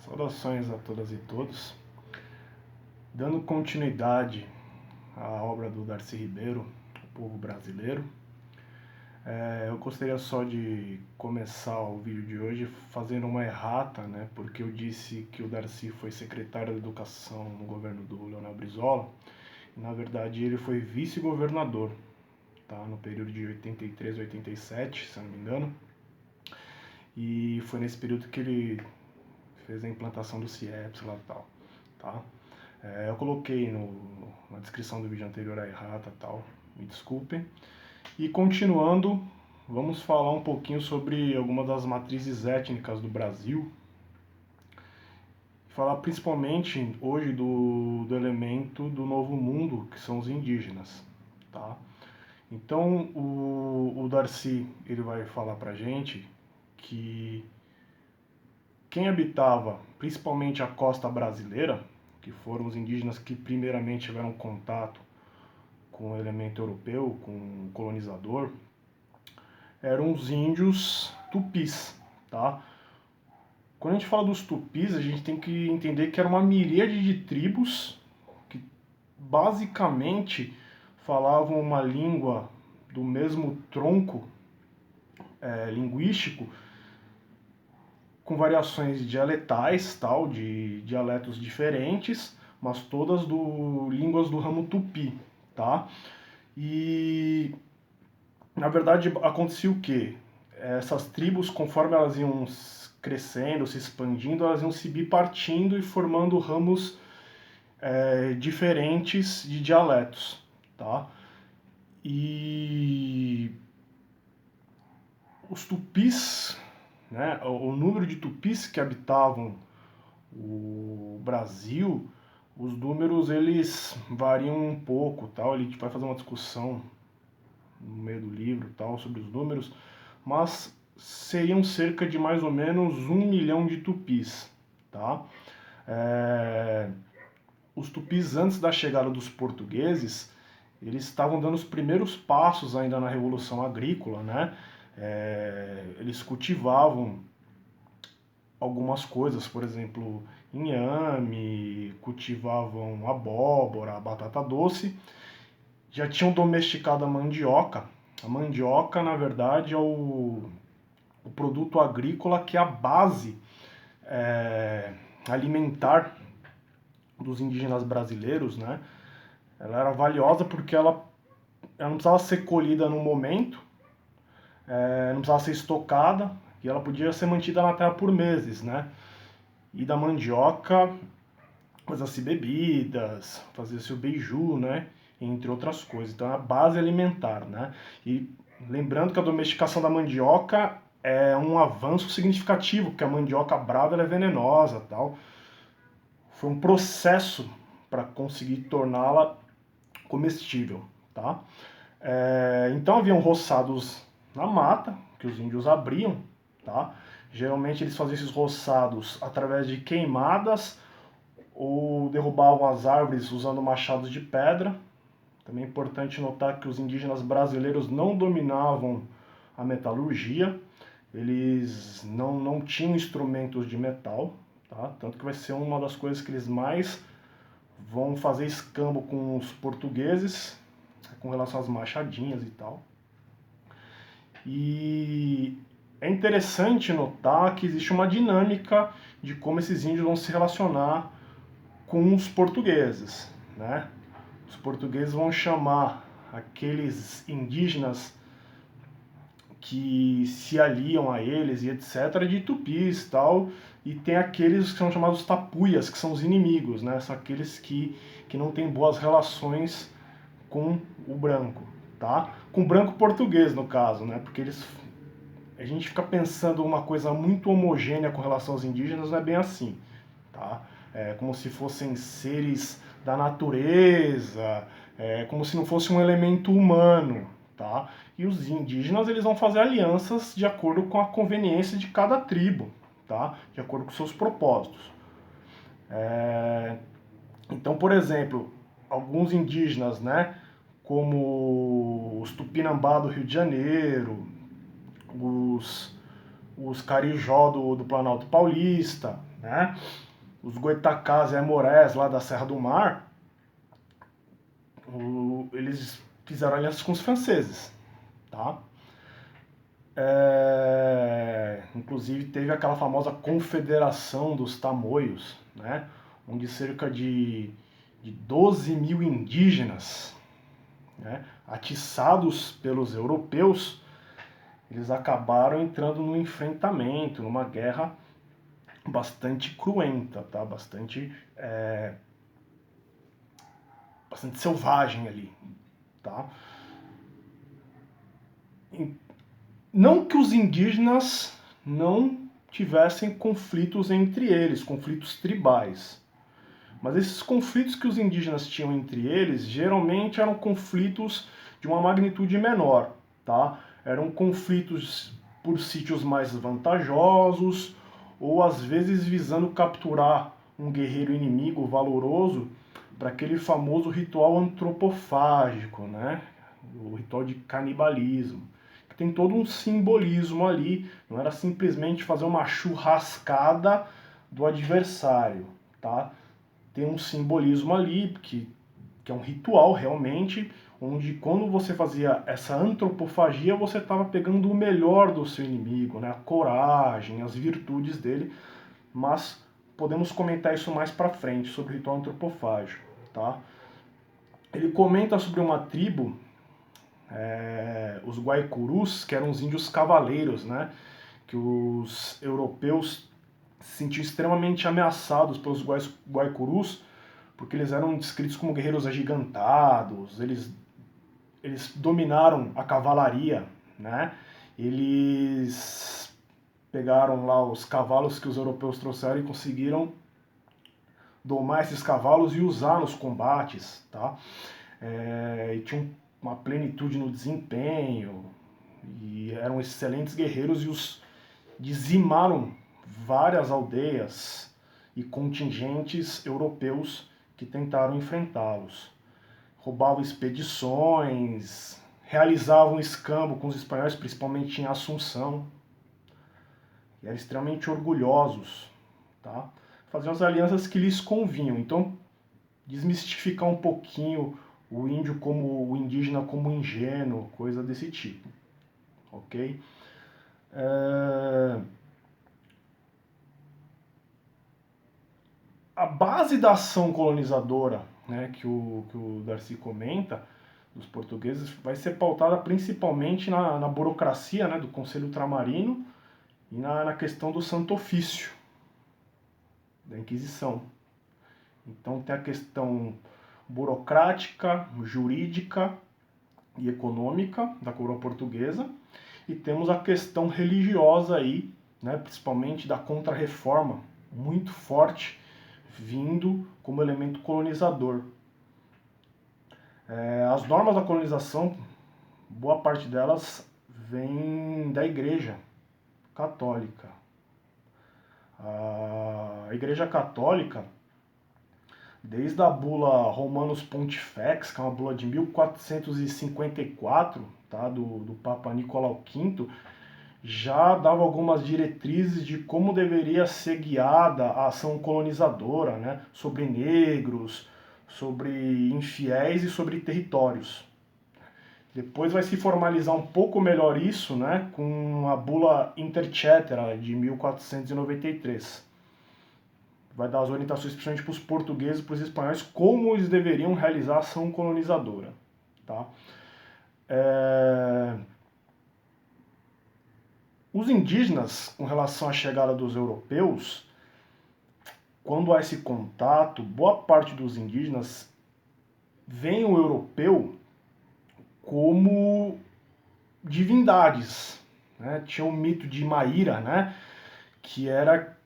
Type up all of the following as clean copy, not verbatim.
Saudações a todas e todos. Dando continuidade à obra do Darcy Ribeiro, O Povo Brasileiro, eu gostaria só de começar o vídeo de hoje fazendo uma errata, né? Porque eu disse que o Darcy foi secretário da Educação no governo do Leonel Brizola, e na verdade ele foi vice-governador, tá? No período de 83 a 87, se eu não me engano, e foi nesse período que ele fez a implantação do CIEPS lá e tal, tá? Eu coloquei na descrição do vídeo anterior a errata e tal, me desculpem. E continuando, vamos falar um pouquinho sobre algumas das matrizes étnicas do Brasil. Falar principalmente hoje do elemento do novo mundo, que são os indígenas, tá? Então o Darcy ele vai falar pra gente que quem habitava principalmente a costa brasileira, que foram os indígenas que primeiramente tiveram contato com o elemento europeu, com o colonizador, eram os índios tupis, tá? Quando a gente fala dos tupis, a gente tem que entender que era uma miríade de tribos que basicamente falavam uma língua do mesmo tronco linguístico, com variações dialetais, tal, de dialetos diferentes, mas todas línguas do ramo tupi, tá? E na verdade acontecia o quê? Essas tribos, conforme elas iam crescendo, se expandindo, elas iam se bipartindo e formando ramos diferentes de dialetos, tá? E os tupis, né, o número de tupis que habitavam o Brasil, os números eles variam um pouco, tal. A gente vai fazer uma discussão no meio do livro, tal, sobre os números, mas seriam cerca de mais ou menos 1 milhão de tupis, tá? Os tupis, antes da chegada dos portugueses, eles estavam dando os primeiros passos ainda na Revolução Agrícola, né? Eles cultivavam algumas coisas, por exemplo, inhame, cultivavam abóbora, batata doce, já tinham domesticado a mandioca. A mandioca, na verdade, é o produto agrícola que é a base alimentar dos indígenas brasileiros, né? Ela era valiosa porque ela não precisava ser colhida no momento, não precisava ser estocada, e ela podia ser mantida na terra por meses, né? E da mandioca fazia-se bebidas, fazia-se o beiju, né? Entre outras coisas. Então é a base alimentar, né? E lembrando que a domesticação da mandioca é um avanço significativo, porque a mandioca brava ela é venenosa, tal. Foi um processo para conseguir torná-la comestível, tá? Então haviam roçados na mata, que os índios abriam, tá? Geralmente eles faziam esses roçados através de queimadas ou derrubavam as árvores usando machados de pedra. Também é importante notar que os indígenas brasileiros não dominavam a metalurgia, eles não tinham instrumentos de metal, tá? Tanto que vai ser uma das coisas que eles mais vão fazer escambo com os portugueses, com relação às machadinhas e tal. E é interessante notar que existe uma dinâmica de como esses índios vão se relacionar com os portugueses, né? Os portugueses vão chamar aqueles indígenas que se aliam a eles e etc. de tupis e tal, e tem aqueles que são chamados tapuias, que são os inimigos, né? São aqueles que não têm boas relações com o branco, tá? Com o branco português, no caso, né? Porque a gente fica pensando uma coisa muito homogênea com relação aos indígenas, não é bem assim, tá? É como se fossem seres da natureza, como se não fosse um elemento humano, tá? E os indígenas eles vão fazer alianças de acordo com a conveniência de cada tribo, tá? De acordo com seus propósitos. Então, por exemplo, alguns indígenas, né, como os Tupinambá do Rio de Janeiro, os carijó do Planalto Paulista, né? Os goitacás e aimorés lá da Serra do Mar, eles fizeram alianças com os franceses, tá? Inclusive teve aquela famosa Confederação dos Tamoios, né? Onde cerca de 12 mil indígenas, né, atiçados pelos europeus, eles acabaram entrando num enfrentamento, numa guerra bastante cruenta, tá? Bastante selvagem ali, tá? Não que os indígenas não tivessem conflitos entre eles, conflitos tribais. Mas esses conflitos que os indígenas tinham entre eles, geralmente eram conflitos de uma magnitude menor, tá? Eram conflitos por sítios mais vantajosos, ou às vezes visando capturar um guerreiro inimigo valoroso para aquele famoso ritual antropofágico, né? O ritual de canibalismo. Que tem todo um simbolismo ali, não era simplesmente fazer uma churrascada do adversário, tá? Tem um simbolismo ali, que é um ritual realmente, onde quando você fazia essa antropofagia, você estava pegando o melhor do seu inimigo, né? A coragem, as virtudes dele, mas podemos comentar isso mais pra frente, sobre o ritual antropofágico, tá? Ele comenta sobre uma tribo, os Guaicurus, que eram os índios cavaleiros, né? Que os europeus se sentiam extremamente ameaçados pelos Guaicurus, porque eles eram descritos como guerreiros agigantados, eles dominaram a cavalaria, né? Eles pegaram lá os cavalos que os europeus trouxeram e conseguiram domar esses cavalos e usar nos combates, tá? E tinham uma plenitude no desempenho, e eram excelentes guerreiros, e os dizimaram várias aldeias e contingentes europeus que tentaram enfrentá-los. Roubavam expedições, realizavam escambo com os espanhóis, principalmente em Assunção, e eram extremamente orgulhosos, tá? Faziam as alianças que lhes convinham. Então, desmistificar um pouquinho o índio como o indígena como ingênuo, coisa desse tipo, ok? A base da ação colonizadora, né, que o Darcy comenta, dos portugueses, vai ser pautada principalmente na burocracia, né, do Conselho Ultramarino e na questão do Santo Ofício, da Inquisição. Então tem a questão burocrática, jurídica e econômica da coroa portuguesa, e temos a questão religiosa aí, né, principalmente da Contra-Reforma, muito forte, vindo como elemento colonizador. As normas da colonização, boa parte delas vem da Igreja Católica. A Igreja Católica, desde a bula Romanus Pontifex, que é uma bula de 1454, tá, do Papa Nicolau V, já dava algumas diretrizes de como deveria ser guiada a ação colonizadora, né, sobre negros, sobre infiéis e sobre territórios. Depois vai se formalizar um pouco melhor isso, né, com a bula Inter Cetera de 1493. Vai dar as orientações principalmente para os portugueses e para os espanhóis como eles deveriam realizar a ação colonizadora, tá? Os indígenas, com relação à chegada dos europeus, quando há esse contato, boa parte dos indígenas veem o europeu como divindades, né? Tinha o mito de Maíra, né? Que era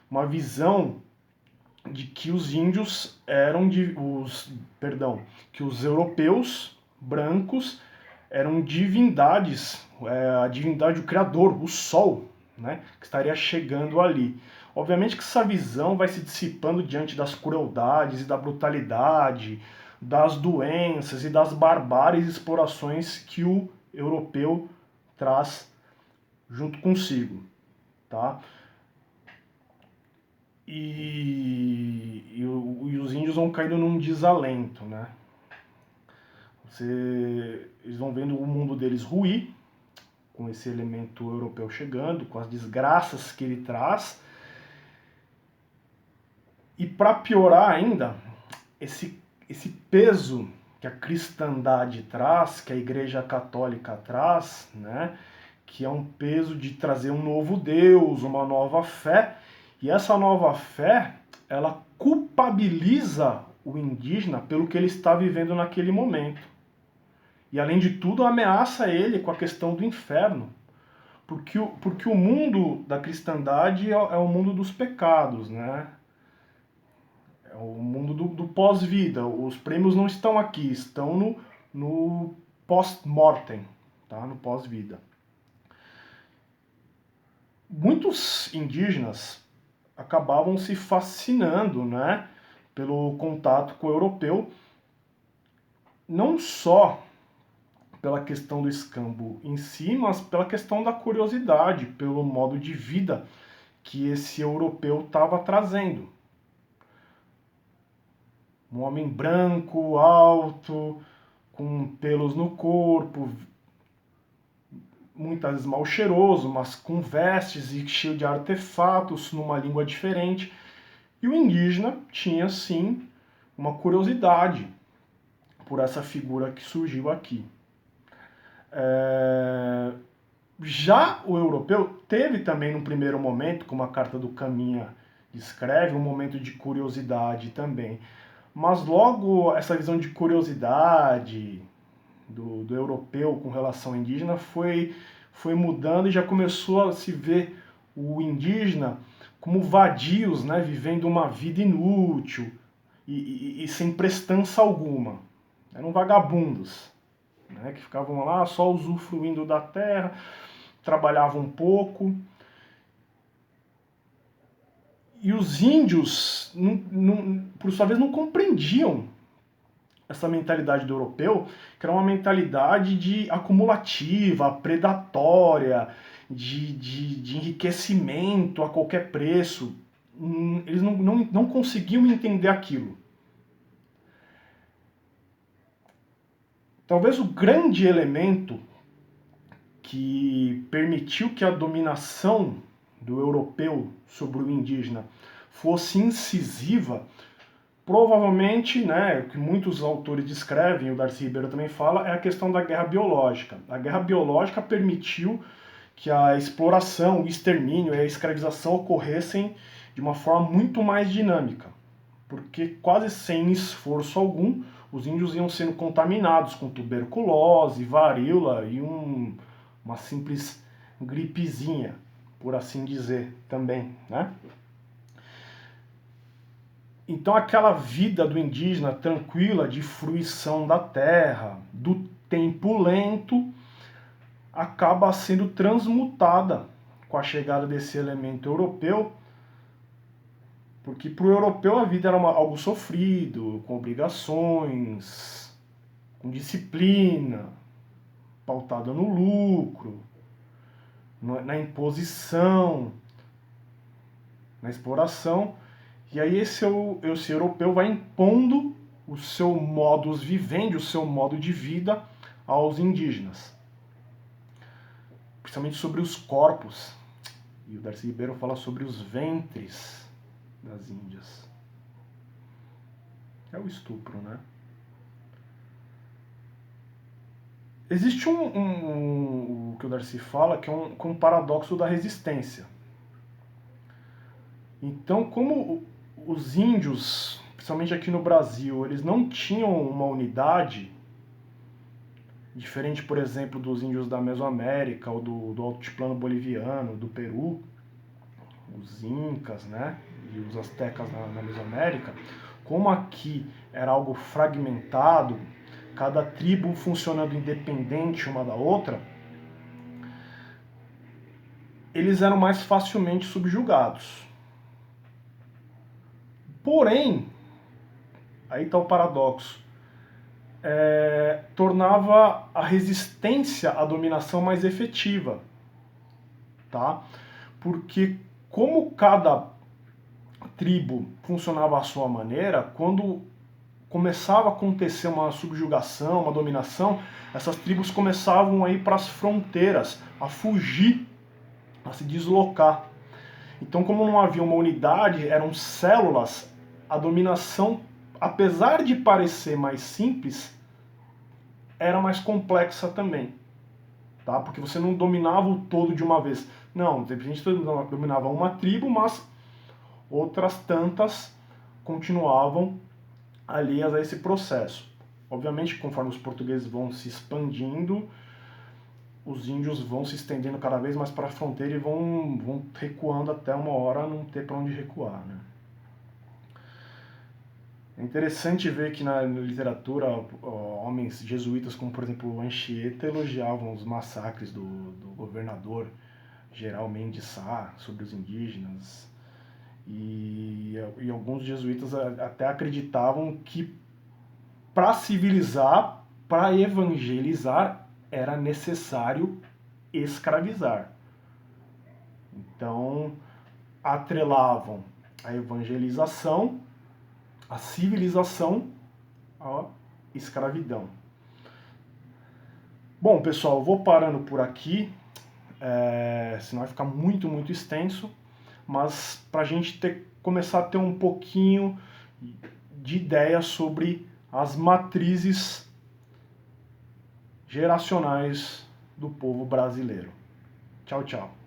uma visão de que os índios eram que os europeus brancos eram divindades, a divindade, o Criador, o Sol, né, que estaria chegando ali. Obviamente que essa visão vai se dissipando diante das crueldades e da brutalidade, das doenças e das barbáries e explorações que o europeu traz junto consigo. tá? E os índios vão caindo num desalento, né? Eles vão vendo o mundo deles ruir, com esse elemento europeu chegando, com as desgraças que ele traz. E para piorar ainda, esse peso que a cristandade traz, que a Igreja Católica traz, né? Que é um peso de trazer um novo Deus, uma nova fé. E essa nova fé, ela culpabiliza o indígena pelo que ele está vivendo naquele momento. E além de tudo, ameaça ele com a questão do inferno. Porque o mundo da cristandade é o mundo dos pecados, né? É o mundo do pós-vida. Os prêmios não estão aqui, estão no post-mortem, tá? No pós-vida. Muitos indígenas acabavam se fascinando, né, pelo contato com o europeu, não só pela questão do escambo em si, mas pela questão da curiosidade, pelo modo de vida que esse europeu estava trazendo. Um homem branco, alto, com pelos no corpo, muitas vezes mal cheiroso, mas com vestes e cheio de artefatos, numa língua diferente. E o indígena tinha, sim, uma curiosidade por essa figura que surgiu aqui. Já o europeu teve também, num primeiro momento, como a Carta do Caminha descreve, um momento de curiosidade também. Mas logo essa visão de curiosidade do europeu com relação ao indígena foi mudando e já começou a se ver o indígena como vadios, né, vivendo uma vida inútil e sem prestança alguma. Eram vagabundos, né, que ficavam lá só usufruindo da terra, trabalhavam um pouco. E os índios, por sua vez, não compreendiam essa mentalidade do europeu, que era uma mentalidade de acumulativa, predatória, de enriquecimento a qualquer preço. Eles não conseguiam entender aquilo. Talvez o grande elemento que permitiu que a dominação do europeu sobre o indígena fosse incisiva, provavelmente, né, o que muitos autores descrevem, o Darcy Ribeiro também fala, é a questão da guerra biológica. A guerra biológica permitiu que a exploração, o extermínio e a escravização ocorressem de uma forma muito mais dinâmica, porque quase sem esforço algum, os índios iam sendo contaminados com tuberculose, varíola e uma simples gripezinha, por assim dizer, também, né? Então aquela vida do indígena tranquila, de fruição da terra, do tempo lento, acaba sendo transmutada com a chegada desse elemento europeu, porque para o europeu a vida era algo sofrido, com obrigações, com disciplina, pautada no lucro, na imposição, na exploração. E aí esse europeu vai impondo o seu modus vivendi, o seu modo de vida aos indígenas. Principalmente sobre os corpos. E o Darcy Ribeiro fala sobre os ventres das Índias. É o estupro, né? Existe o que o Darcy fala, que é um paradoxo da resistência. Então, como os índios, principalmente aqui no Brasil, eles não tinham uma unidade, diferente, por exemplo, dos índios da Mesoamérica ou do altiplano boliviano, do Peru, os incas, né, e os astecas na Mesoamérica, como aqui era algo fragmentado, cada tribo funcionando independente uma da outra, eles eram mais facilmente subjugados. Porém, aí está o paradoxo, tornava a resistência à dominação mais efetiva, tá? porque como cada tribo funcionava à sua maneira, quando começava a acontecer uma subjugação, uma dominação, essas tribos começavam a ir para as fronteiras, a fugir, a se deslocar. Então, como não havia uma unidade, eram células, a dominação, apesar de parecer mais simples, era mais complexa também. Tá? Porque você não dominava o todo de uma vez. Não, a gente dominava uma tribo, mas outras tantas continuavam alheias a esse processo. Obviamente, conforme os portugueses vão se expandindo, os índios vão se estendendo cada vez mais para a fronteira e vão recuando até uma hora não ter para onde recuar. Né? É interessante ver que na literatura homens jesuítas como, por exemplo, Anchieta elogiavam os massacres do governador Geral Mendes Sá sobre os indígenas. E alguns jesuítas até acreditavam que para civilizar, para evangelizar, era necessário escravizar. Então, atrelavam a evangelização, a civilização, à escravidão. Bom, pessoal, eu vou parando por aqui, senão vai ficar muito extenso, mas para a gente começar a ter um pouquinho de ideia sobre as matrizes geracionais do povo brasileiro. Tchau, tchau.